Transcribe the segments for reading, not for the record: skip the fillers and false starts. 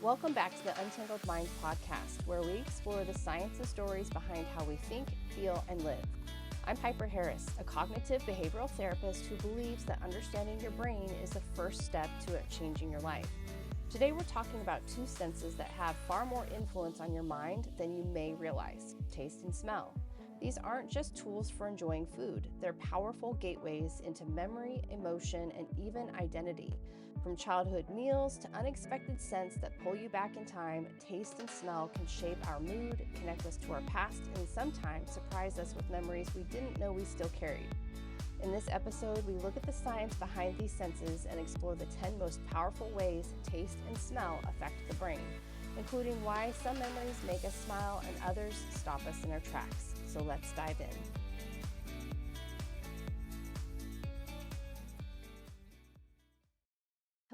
Welcome back to the Untangled Mind podcast, where we explore the science and stories behind how we think, feel, and live. I'm Piper Harris, a cognitive behavioral therapist who believes that understanding your brain is the first step to changing your life. Today, we're talking about two senses that have far more influence on your mind than you may realize: taste and smell. These aren't just tools for enjoying food, they're powerful gateways into memory, emotion, and even identity. From childhood meals to unexpected scents that pull you back in time, taste and smell can shape our mood, connect us to our past, and sometimes surprise us with memories we didn't know we still carried. In this episode, we look at the science behind these senses and explore the 10 most powerful ways taste and smell affect the brain, including why some memories make us smile and others stop us in our tracks. So let's dive in.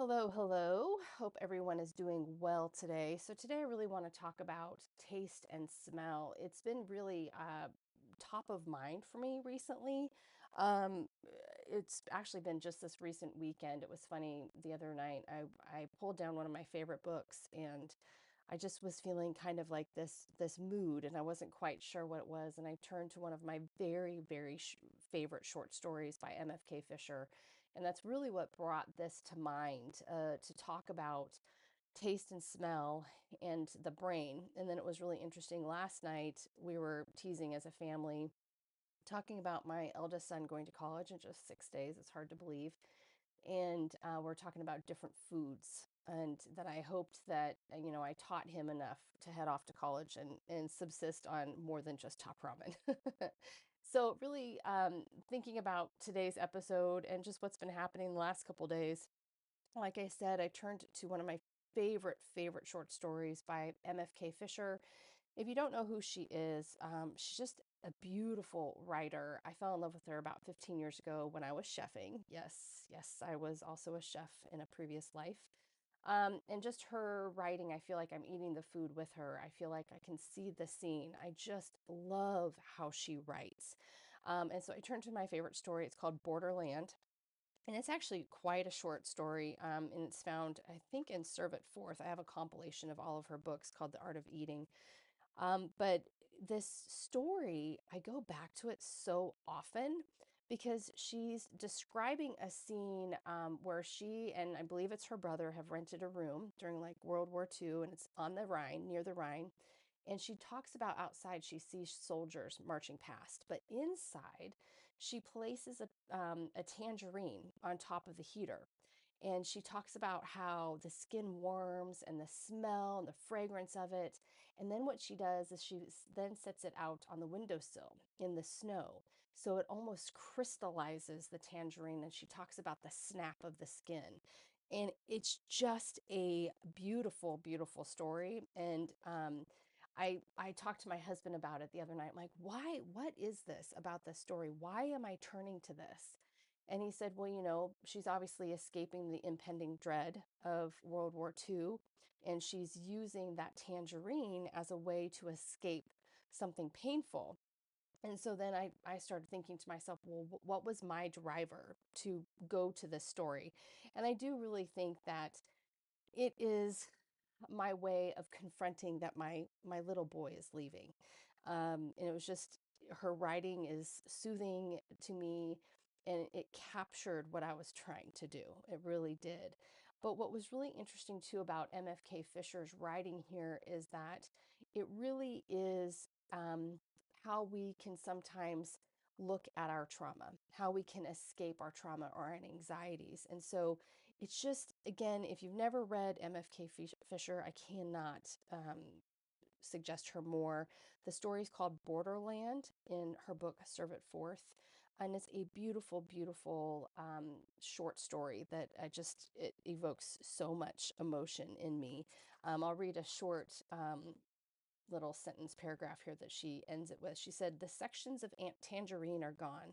Hello. Hope everyone is doing well today. So today I really want to talk about taste and smell. It's been really top of mind for me recently. Um, it's actually been just this recent weekend. It was funny the other night. I pulled down one of my favorite books and I just was feeling kind of like this mood, and I wasn't quite sure what it was. And I turned to one of my very favorite short stories by M.F.K. Fisher, and that's really what brought this to mind, to talk about taste and smell and the brain. And then it was really interesting. Last night we were teasing as a family, talking about my eldest son going to college in just 6 days. It's hard to believe. And we're talking about different foods, and that I hoped that I taught him enough to head off to college and subsist on more than just top ramen. So really, thinking about today's episode and just what's been happening the last couple days. Like I said, I turned to one of my favorite short stories by M.F.K. Fisher. If you don't know who she is, she's just a beautiful writer. I fell in love with her about 15 years ago when I was chefing. Yes, I was also a chef in a previous life. And just her writing, I feel like I'm eating the food with her. I feel like I can see the scene. I just love how she writes. And so I turned to my favorite story. It's called Borderland. And it's actually quite a short story, and it's found, I think, in Serve It Forth. I have a compilation of all of her books called The Art of Eating. But this story, I go back to it so often because she's describing a scene where she and I believe it's her brother have rented a room during like World War II, and it's on the Rhine, near the Rhine. And she talks about outside, she sees soldiers marching past, but inside, she places a tangerine on top of the heater. And she talks about how the skin warms and the smell and the fragrance of it. And then what she does is she then sets it out on the windowsill in the snow. So it almost crystallizes the tangerine. And she talks about the snap of the skin. And it's just a beautiful story. And I talked to my husband about it the other night. I'm like, why? What is this about this story? Why am I turning to this? And he said, well, she's obviously escaping the impending dread of World War II, and she's using that tangerine as a way to escape something painful. And so then I started thinking to myself, well, what was my driver to go to this story? And I do really think that it is my way of confronting that my little boy is leaving. And it was just, her writing is soothing to me, and it captured what I was trying to do. It really did. But what was really interesting too about M.F.K. Fisher's writing here is that it really is, how we can sometimes look at our trauma, how we can escape our trauma or our anxieties. And so it's just, again, if you've never read M.F.K. Fisher, I cannot suggest her more. The story is called Borderland in her book Serve It Forth, and it's a beautiful short story that it evokes so much emotion in me. I'll read a short little sentence paragraph here that she ends it with. She said, "The sections of tangerine are gone.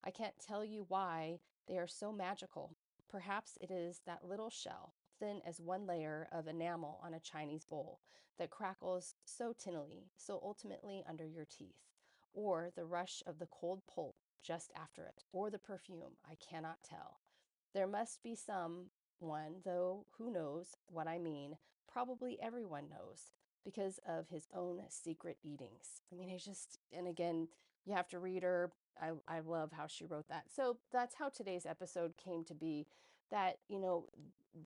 I can't tell you why they are so magical. Perhaps it is that little shell, thin as one layer of enamel on a Chinese bowl, that crackles so tinnily, so ultimately under your teeth, or the rush of the cold pulp just after it, or the perfume, I cannot tell. There must be some one, though who knows what I mean, probably everyone knows because of his own secret eatings. I mean, it's just, and again, you have to read her. I love how she wrote that. So that's how today's episode came to be. That,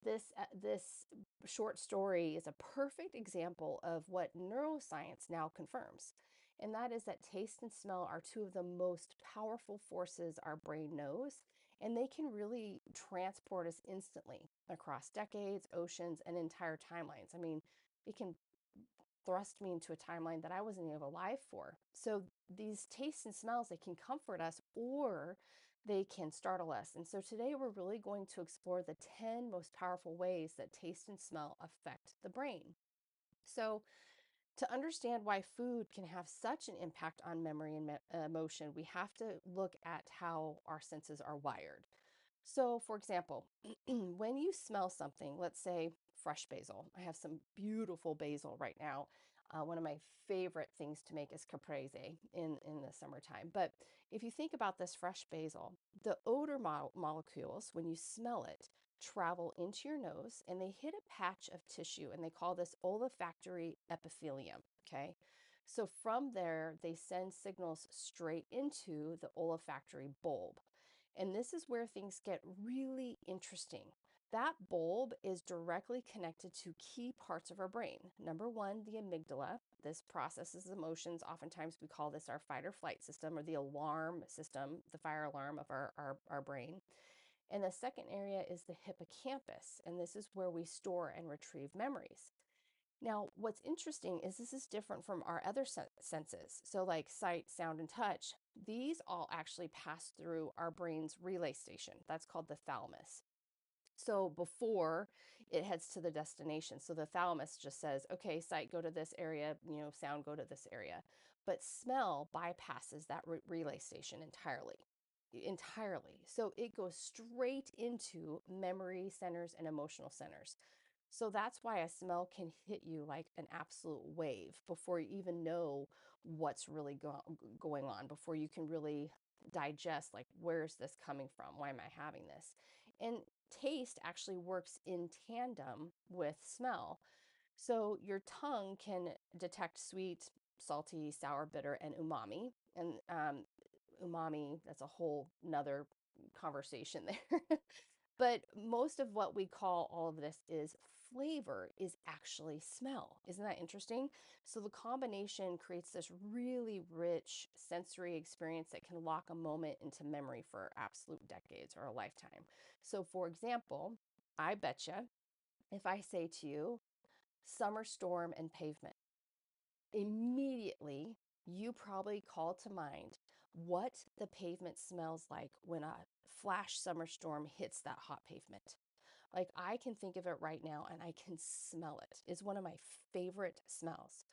this short story is a perfect example of what neuroscience now confirms. And that is that taste and smell are two of the most powerful forces our brain knows, and they can really transport us instantly across decades, oceans, and entire timelines. I mean, it can thrust me into a timeline that I wasn't even alive for. So these tastes and smells, they can comfort us or they can startle us. And so today we're really going to explore the 10 most powerful ways that taste and smell affect the brain. So to understand why food can have such an impact on memory and emotion, we have to look at how our senses are wired. So, for example, when you smell something, let's say fresh basil, I have some beautiful basil right now. One of my favorite things to make is caprese in the summertime. But if you think about this fresh basil, the odor molecules, when you smell it, travel into your nose and they hit a patch of tissue, and they call this olfactory epithelium. Okay. So from there, they send signals straight into the olfactory bulb. And this is where things get really interesting. That bulb is directly connected to key parts of our brain. Number one, the amygdala. This processes emotions. Oftentimes, we call this our fight or flight system, or the alarm system, the fire alarm of our brain. And the second area is the hippocampus. And this is where we store and retrieve memories. Now, what's interesting is this is different from our other senses. So, like sight, sound, and touch, these all actually pass through our brain's relay station. That's called the thalamus. So, before it heads to the destination, so the thalamus just says, okay, sight, go to this area, sound, go to this area. But smell bypasses that relay station entirely. Entirely. So, it goes straight into memory centers and emotional centers. So that's why a smell can hit you like an absolute wave before you even know what's really going on, before you can really digest, like, where's this coming from? Why am I having this? And taste actually works in tandem with smell. So your tongue can detect sweet, salty, sour, bitter, and umami. And umami, that's a whole nother conversation there. But most of what we call all of this is flavor is actually smell. Isn't that interesting? So the combination creates this really rich sensory experience that can lock a moment into memory for absolute decades or a lifetime. So for example, I betcha if I say to you, summer storm and pavement, immediately you probably call to mind what the pavement smells like when a flash summer storm hits that hot pavement. Like I can think of it right now and I can smell it. It's one of my favorite smells.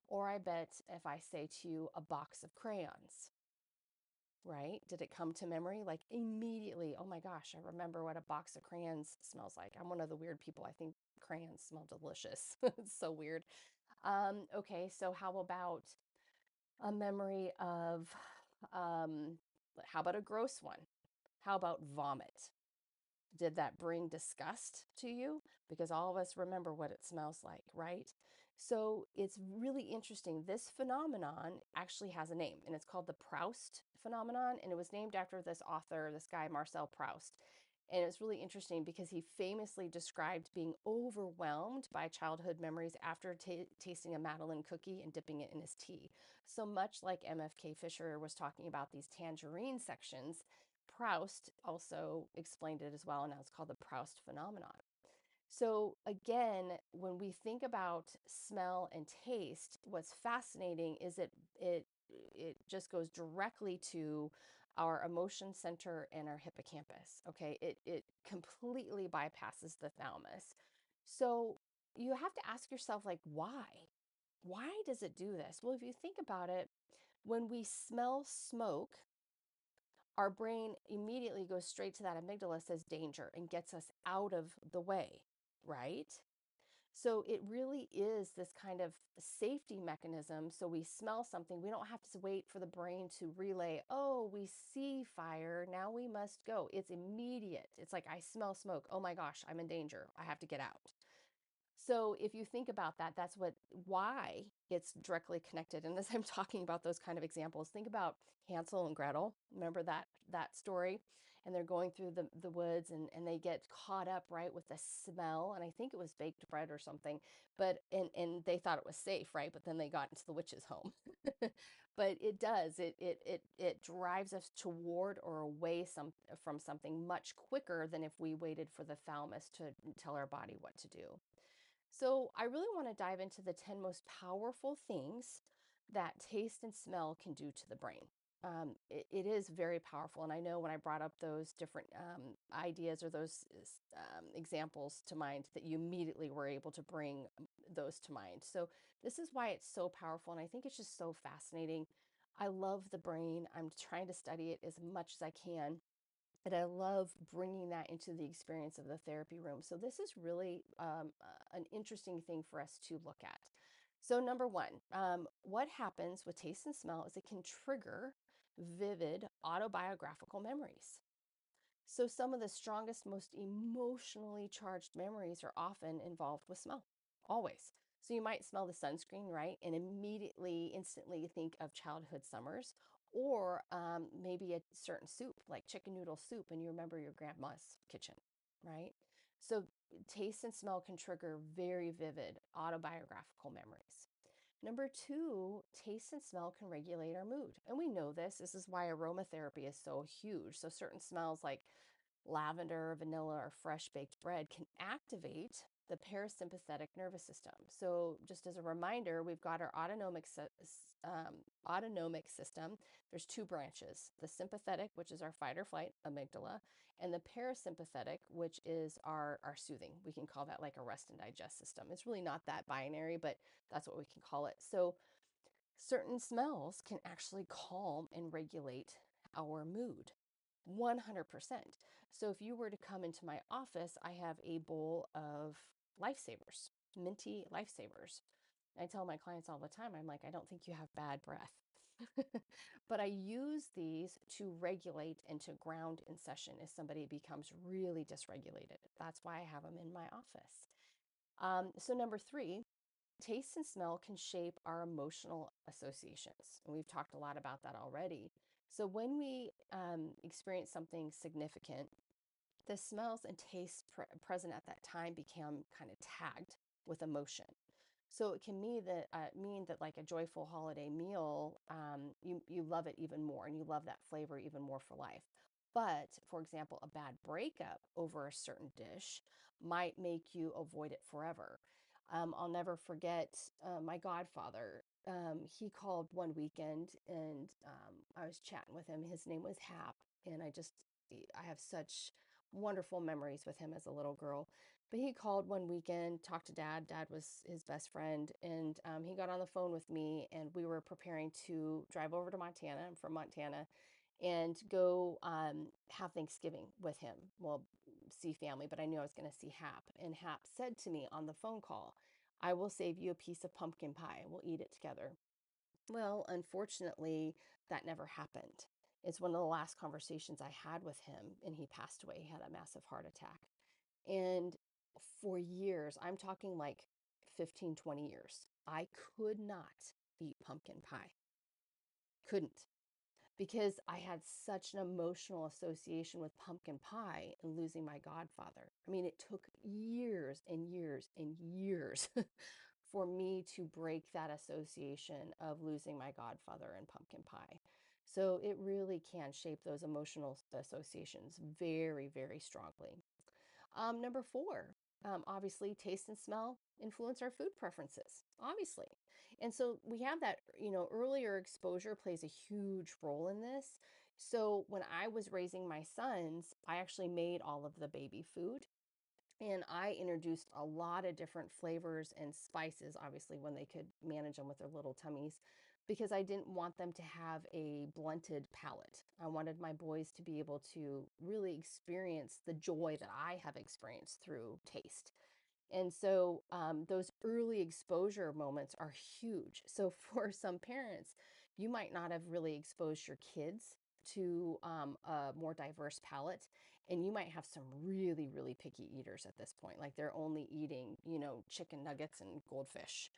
Or I bet if I say to you a box of crayons, right? Did it come to memory? Like immediately, oh my gosh, I remember what a box of crayons smells like. I'm one of the weird people. I think crayons smell delicious. It's so weird. Okay, so how about a memory of, um, how about a gross one? How about vomit? Did that bring disgust to you? Because all of us remember what it smells like, right? So it's really interesting. This phenomenon actually has a name, and it's called the Proust phenomenon. And it was named after this author, this guy, Marcel Proust. And it's really interesting because he famously described being overwhelmed by childhood memories after tasting a Madeleine cookie and dipping it in his tea. So much like M.F.K. Fisher was talking about these tangerine sections, Proust also explained it as well, and now it's called the Proust phenomenon. So again, when we think about smell and taste, what's fascinating is it just goes directly to our emotion center and our hippocampus. Okay, it completely bypasses the thalamus. So you have to ask yourself, like, why? Why does it do this? Well, if you think about it, when we smell smoke, our brain immediately goes straight to that amygdala, says danger, and gets us out of the way, right? So it really is this kind of safety mechanism. So we smell something, we don't have to wait for the brain to relay, oh, we see fire, now we must go. It's immediate. It's like, I smell smoke. Oh my gosh, I'm in danger. I have to get out. So if you think about that, that's why it's directly connected. And as I'm talking about those kind of examples, think about Hansel and Gretel. Remember that story? And they're going through the woods and they get caught up right with the smell. And I think it was baked bread or something, but and they thought it was safe, right? But then they got into the witch's home. But it does, it drives us toward or away from something much quicker than if we waited for the thalamus to tell our body what to do. So, I really want to dive into the 10 most powerful things that taste and smell can do to the brain. It is very powerful. And I know when I brought up those different ideas or those examples to mind, that you immediately were able to bring those to mind. So, this is why it's so powerful. And I think it's just so fascinating. I love the brain. I'm trying to study it as much as I can. And I love bringing that into the experience of the therapy room. So, this is really an interesting thing for us to look at. So, number one, what happens with taste and smell is it can trigger vivid autobiographical memories. So, some of the strongest, most emotionally charged memories are often involved with smell, always. So, you might smell the sunscreen, right? And immediately, instantly think of childhood summers, or maybe a certain soup, like chicken noodle soup, and you remember your grandma's kitchen, right? So, taste and smell can trigger very vivid autobiographical memories. Number two, taste and smell can regulate our mood. And we know this. This is why aromatherapy is so huge. So, certain smells like lavender, vanilla, or fresh baked bread can activate the parasympathetic nervous system. So, just as a reminder, we've got our autonomic system. There's two branches: the sympathetic, which is our fight or flight amygdala, and the parasympathetic, which is our soothing. We can call that like a rest and digest system. It's really not that binary, but that's what we can call it. So, certain smells can actually calm and regulate our mood. 100%. So if you were to come into my office, I have a bowl of lifesavers, minty lifesavers. I tell my clients all the time, I'm like, I don't think you have bad breath. But I use these to regulate and to ground in session if somebody becomes really dysregulated. That's why I have them in my office. So, number three, taste and smell can shape our emotional associations. And we've talked a lot about that already. So, when we experience something significant, the smells and tastes present at that time become kind of tagged with emotion. So it can mean that like a joyful holiday meal, you love it even more, and you love that flavor even more for life. But for example, a bad breakup over a certain dish might make you avoid it forever. I'll never forget my godfather. He called one weekend, and I was chatting with him. His name was Hap, and I have such wonderful memories with him as a little girl. But he called one weekend, talked to dad. Dad was his best friend. And he got on the phone with me, and we were preparing to drive over to Montana. I'm from Montana, and go have Thanksgiving with him. Well, see family, but I knew I was going to see Hap. And Hap said to me on the phone call, I will save you a piece of pumpkin pie. We'll eat it together. Well, unfortunately, that never happened. It's one of the last conversations I had with him, and he passed away. He had a massive heart attack. And for years, I'm talking like 15, 20 years, I could not eat pumpkin pie. Couldn't, because I had such an emotional association with pumpkin pie and losing my godfather. I mean, it took years and years and years for me to break that association of losing my godfather and pumpkin pie. So it really can shape those emotional associations very, very strongly. Number four, obviously, taste and smell influence our food preferences, obviously. And so we have that, earlier exposure plays a huge role in this. So when I was raising my sons, I actually made all of the baby food. And I introduced a lot of different flavors and spices, obviously, when they could manage them with their little tummies, because I didn't want them to have a blunted palate. I wanted my boys to be able to really experience the joy that I have experienced through taste. And so those early exposure moments are huge. So for some parents, you might not have really exposed your kids to a more diverse palate, and you might have some really, really picky eaters at this point. Like they're only eating, chicken nuggets and goldfish.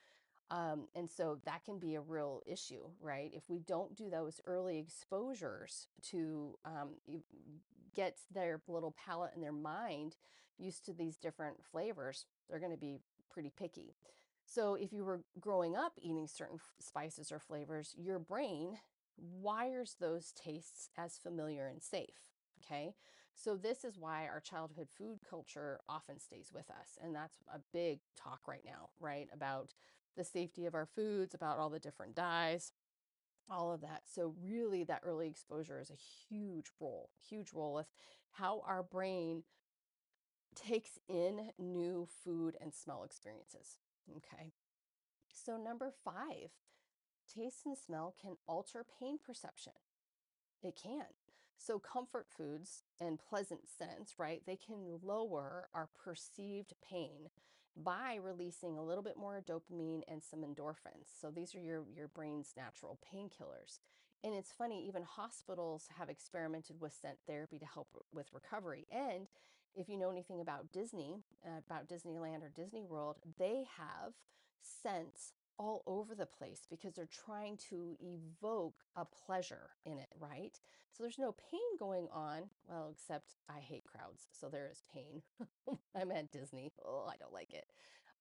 And so that can be a real issue, right? If we don't do those early exposures to get their little palate and their mind used to these different flavors, they're going to be pretty picky. So if you were growing up eating certain spices or flavors, your brain wires those tastes as familiar and safe. Okay. So this is why our childhood food culture often stays with us. And that's a big talk right now, right? About the safety of our foods, about all the different dyes, all of that. So really that early exposure is a huge role with how our brain takes in new food and smell experiences. Okay. So number 5, taste and smell can alter pain perception. It can. So comfort foods and pleasant scents, right? They can lower our perceived pain by releasing a little bit more dopamine and some endorphins. So these are your brain's natural painkillers. And it's funny, even hospitals have experimented with scent therapy to help with recovery. And if you know anything about Disney, about Disneyland or Disney World, they have scents all over the place because they're trying to evoke a pleasure in it, right? So there's no pain going on. Well, except I hate crowds. So there is pain. I'm at Disney. Oh, I don't like it.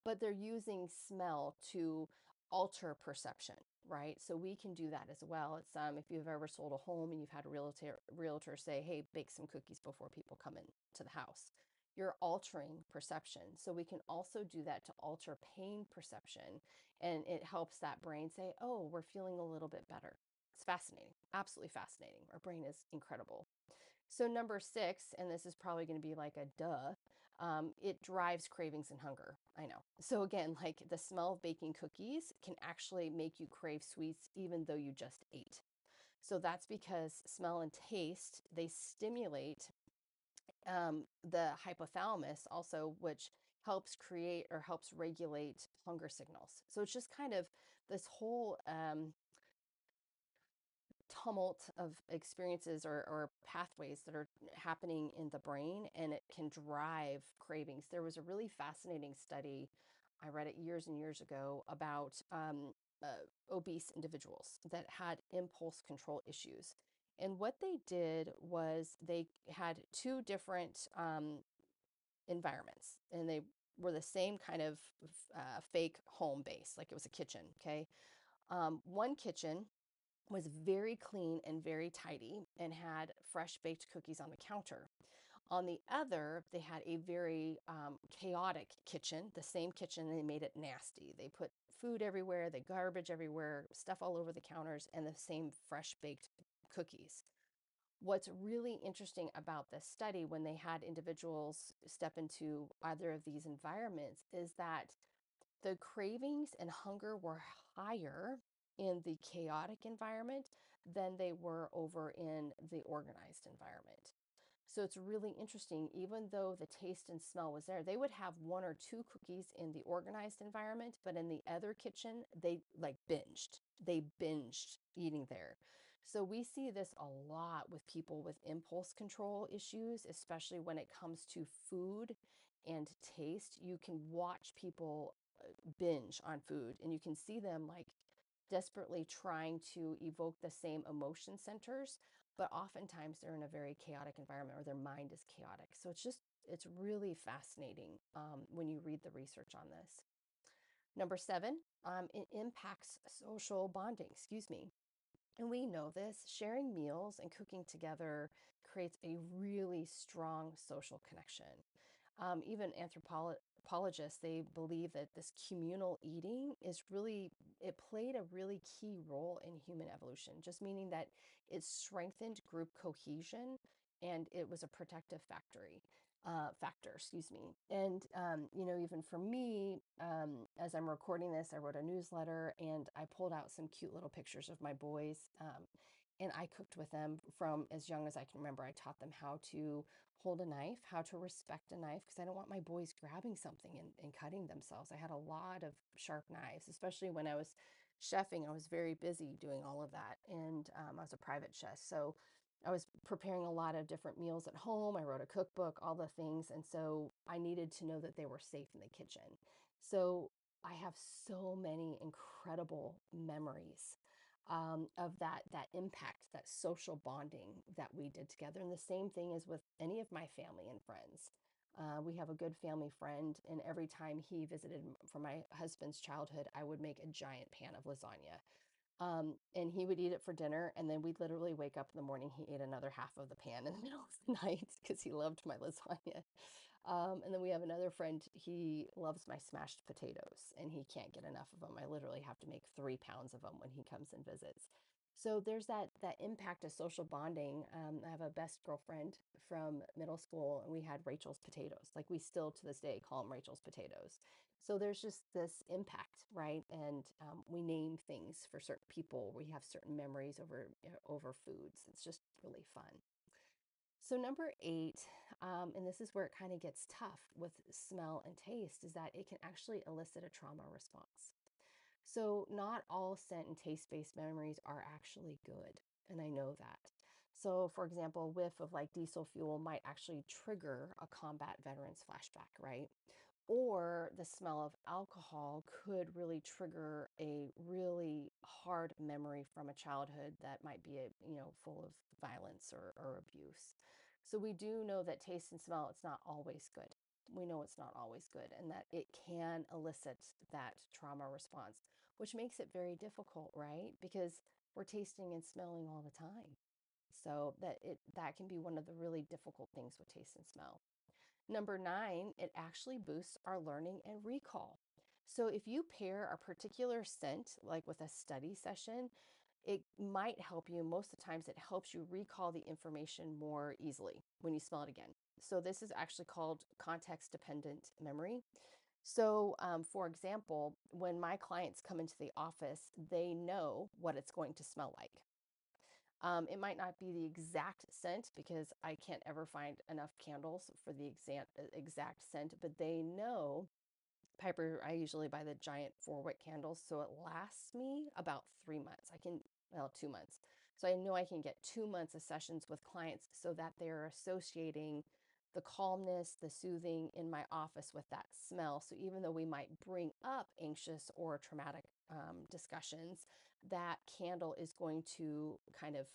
But they're using smell to alter perception, right? So we can do that as well. It's if you've ever sold a home and you've had a realtor say, "Hey, bake some cookies before people come in to the house." You're altering perception. So we can also do that to alter pain perception, and it helps that brain say, "Oh, we're feeling a little bit better." It's fascinating, absolutely fascinating. Our brain is incredible. So number 6, and this is probably going to be like a duh, it drives cravings and hunger. I know. So again, like the smell of baking cookies can actually make you crave sweets even though you just ate. So that's because smell and taste, they stimulate the hypothalamus also, which helps create or helps regulate hunger signals. So it's just kind of this whole tumult of experiences or pathways that are happening in the brain, and it can drive cravings. There was a really fascinating study, I read it years and years ago, about obese individuals that had impulse control issues. And what they did was they had two different environments, and they were the same kind of fake home base, like it was a kitchen. Okay. One kitchen was very clean and very tidy and had fresh baked cookies on the counter. On the other, they had a very chaotic kitchen, the same kitchen, they made it nasty. They put food everywhere, the garbage everywhere, stuff all over the counters, and the same fresh baked cookies. What's really interesting about this study when they had individuals step into either of these environments is that the cravings and hunger were higher in the chaotic environment than they were over in the organized environment. So it's really interesting, even though the taste and smell was there, they would have one or two cookies in the organized environment, but in the other kitchen, they like binged. They binged eating there. So we see this a lot with people with impulse control issues, especially when it comes to food and taste. You can watch people binge on food, and you can see them like desperately trying to evoke the same emotion centers, but oftentimes they're in a very chaotic environment or their mind is chaotic. So it's really fascinating when you read the research on this. Number 7, it impacts social bonding, excuse me. And we know this, sharing meals and cooking together creates a really strong social connection. Even anthropologists, they believe that this communal eating is really, it played a really key role in human evolution, just meaning that it strengthened group cohesion and it was a protective factor, excuse me. And, even for me, as I'm recording this, I wrote a newsletter and I pulled out some cute little pictures of my boys. And I cooked with them from as young as I can remember. I taught them how to hold a knife, how to respect a knife, because I don't want my boys grabbing something and cutting themselves. I had a lot of sharp knives, especially when I was chefing. I was very busy doing all of that. And I was a private chef. So I was preparing a lot of different meals at home. I wrote a cookbook, all the things. And so I needed to know that they were safe in the kitchen. So I have so many incredible memories of that impact, that social bonding that we did together. And the same thing is with any of my family and friends. We have a good family friend, and every time he visited for my husband's childhood, I would make a giant pan of lasagna. And he would eat it for dinner, and then we'd literally wake up in the morning. He ate another half of the pan in the middle of the night because he loved my lasagna. And then we have another friend. He loves my smashed potatoes, and he can't get enough of them. I literally have to make 3 pounds of them when he comes and visits. So there's that impact of social bonding. I have a best girlfriend from middle school, and we had Rachel's potatoes. Like we still to this day call them Rachel's potatoes. So there's just this impact, right? And we name things for certain people. We have certain memories over foods. It's just really fun. So number 8, and this is where it kind of gets tough with smell and taste, is that it can actually elicit a trauma response. So not all scent and taste-based memories are actually good, and I know that. So for example, a whiff of like diesel fuel might actually trigger a combat veteran's flashback, right? Or the smell of alcohol could really trigger a really hard memory from a childhood that might be full of violence or abuse. So we do know that taste and smell, it's not always good. We know it's not always good, and that it can elicit that trauma response, which makes it very difficult, right? Because we're tasting and smelling all the time. So that can be one of the really difficult things with taste and smell. Number 9, it actually boosts our learning and recall. So if you pair a particular scent, like with a study session, it might help you. Most of the times, it helps you recall the information more easily when you smell it again. So this is actually called context dependent memory. So, for example, when my clients come into the office, they know what it's going to smell like. It might not be the exact scent because I can't ever find enough candles for the exact scent, but they know. Piper, I usually buy the giant 4-wick candles, so it lasts me about 3 months. 2 months. So I know I can get 2 months of sessions with clients so that they're associating the calmness, the soothing in my office with that smell. So even though we might bring up anxious or traumatic discussions, that candle is going to kind of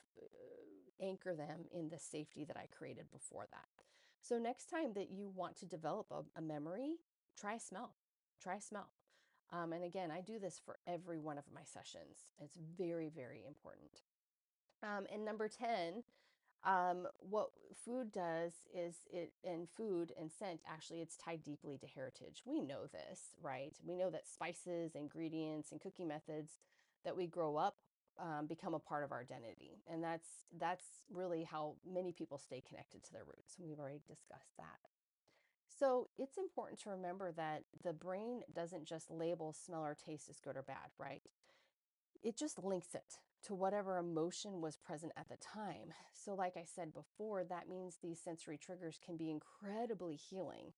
anchor them in the safety that I created before that. So next time that you want to develop a memory, try a smell. Try a smell. And again, I do this for every one of my sessions. It's very, very important. And number 10, what food does is and food and scent, actually, it's tied deeply to heritage. We know this, right? We know that spices, ingredients, and cooking methods that we grow up become a part of our identity. And that's really how many people stay connected to their roots. We've already discussed that. So it's important to remember that the brain doesn't just label smell or taste as good or bad, right? It just links it to whatever emotion was present at the time. So, like I said before, that means these sensory triggers can be incredibly healing,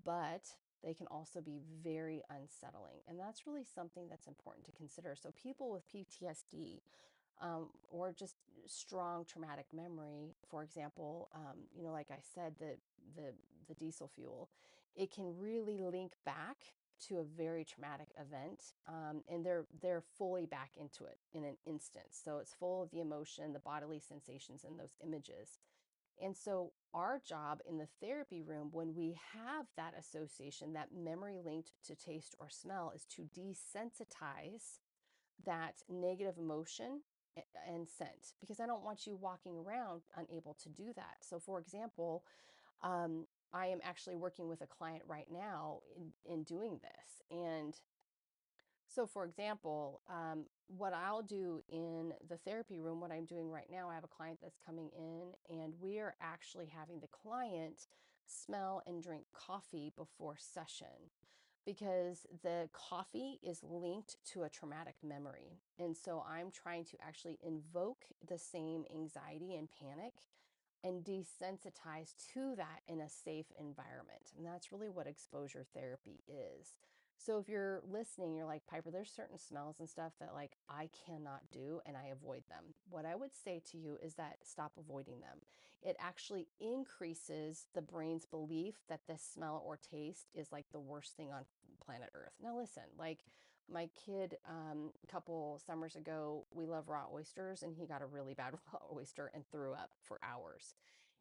but they can also be very unsettling. And that's really something that's important to consider. So, people with PTSD, or just strong traumatic memory, for example, like I said, the the diesel fuel, it can really link back to a very traumatic event, and they're fully back into it in an instant. So it's full of the emotion, the bodily sensations, and those images. And so our job in the therapy room, when we have that association, that memory linked to taste or smell, is to desensitize that negative emotion and scent, because I don't want you walking around unable to do that. So, for example, I am actually working with a client right now in doing this. And so, for example, what I'll do in the therapy room, what I'm doing right now, I have a client that's coming in, and we are actually having the client smell and drink coffee before session, because the coffee is linked to a traumatic memory. And so I'm trying to actually invoke the same anxiety and panic and desensitize to that in a safe environment. And that's really what exposure therapy is. So if you're listening, you're like, Piper, there's certain smells and stuff that like I cannot do and I avoid them. What I would say to you is that stop avoiding them. It actually increases the brain's belief that this smell or taste is like the worst thing on planet Earth. Now listen, like my kid, a couple summers ago, we love raw oysters, and he got a really bad raw oyster and threw up for hours.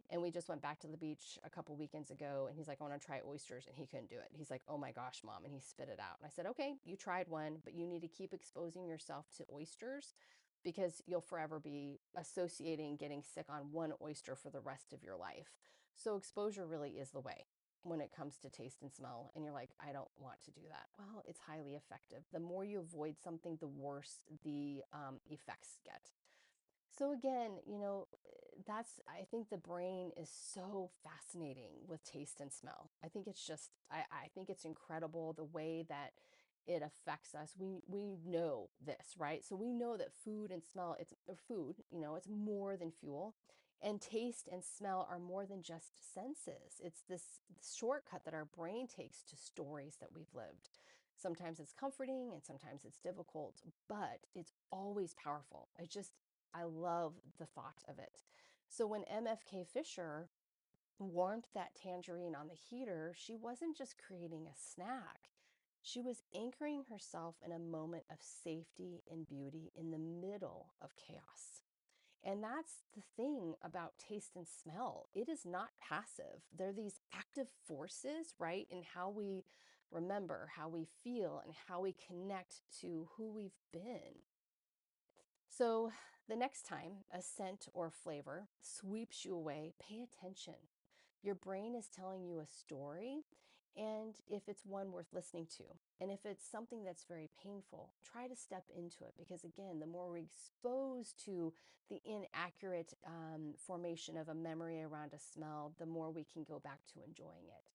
And we just went back to the beach a couple weekends ago, and he's like, I want to try oysters, and he couldn't do it. He's like, oh my gosh, mom, and he spit it out. And I said, okay, you tried one, but you need to keep exposing yourself to oysters because you'll forever be associating getting sick on one oyster for the rest of your life. So exposure really is the way when it comes to taste and smell. And you're like, I don't want to do that. Well, it's highly effective. The more you avoid something, the worse the effects get. So again, I think the brain is so fascinating with taste and smell. I think it's just, I think it's incredible the way that it affects us. We know this, right? So we know that food and smell, it's or food, it's more than fuel. And taste and smell are more than just senses. It's this shortcut that our brain takes to stories that we've lived. Sometimes it's comforting and sometimes it's difficult, but it's always powerful. I love the thought of it. So when M.F.K. Fisher warmed that tangerine on the heater, she wasn't just creating a snack. She was anchoring herself in a moment of safety and beauty in the middle of chaos. And that's the thing about taste and smell. It is not passive. They're these active forces, right? In how we remember, how we feel, and how we connect to who we've been. So the next time a scent or flavor sweeps you away, pay attention. Your brain is telling you a story, and if it's one worth listening to, and if it's something that's very painful, try to step into it because, again, the more we're exposed to the inaccurate formation of a memory around a smell, the more we can go back to enjoying it.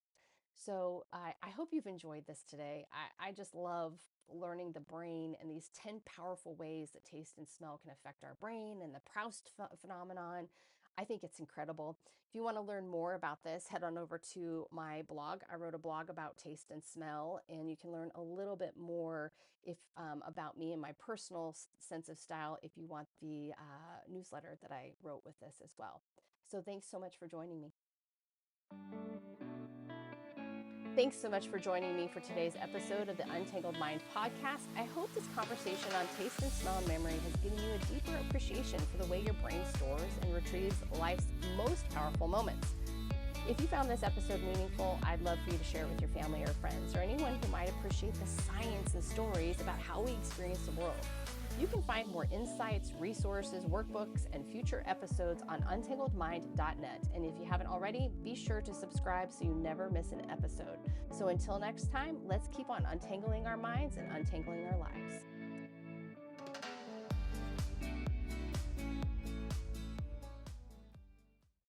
So I hope you've enjoyed this today. I just love learning the brain and these 10 powerful ways that taste and smell can affect our brain and the Proust phenomenon. I think it's incredible. If you want to learn more about this, head on over to my blog. I wrote a blog about taste and smell, and you can learn a little bit more if about me and my personal sense of style if you want the newsletter that I wrote with this as well. So thanks so much for joining me. Thanks so much for joining me for today's episode of the Untangled Mind podcast. I hope this conversation on taste and smell and memory has given you a deeper appreciation for the way your brain stores and retrieves life's most powerful moments. If you found this episode meaningful, I'd love for you to share it with your family or friends or anyone who might appreciate the science and stories about how we experience the world. You can find more insights, resources, workbooks, and future episodes on untangledmind.net. And if you haven't already, be sure to subscribe so you never miss an episode. So until next time, let's keep on untangling our minds and untangling our lives.